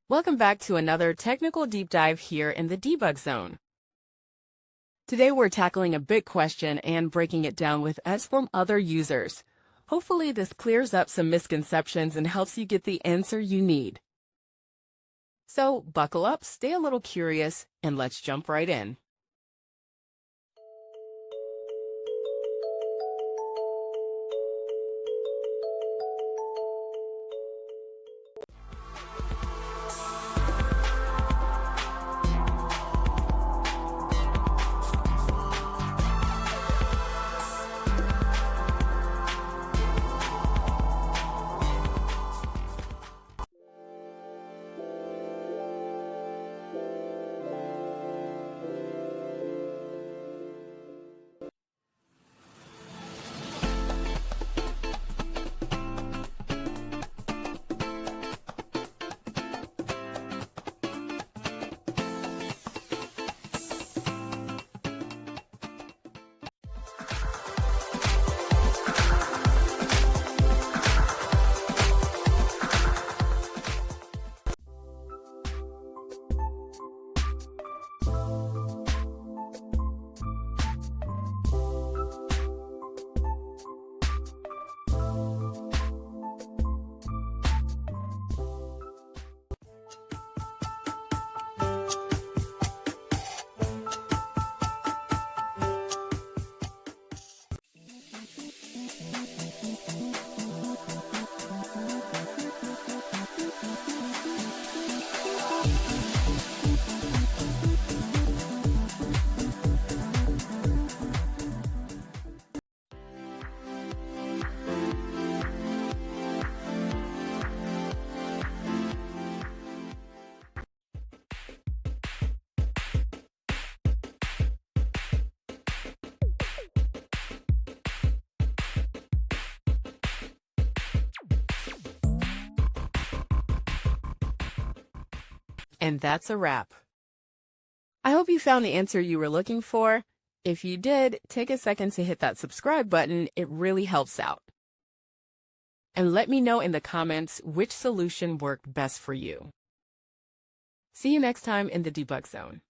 Welcome back to another technical deep dive here in the debug zone. Today we're tackling a big question and breaking it down with us from other users. Hopefully this clears up some misconceptions and helps you get the answer you need. So buckle up, stay a little curious, and let's jump right in. And that's a wrap. I hope you found the answer you were looking for. If you did, take a second to hit that subscribe button. It really helps out. And let me know in the comments which solution worked best for you. See you next time in the debug zone.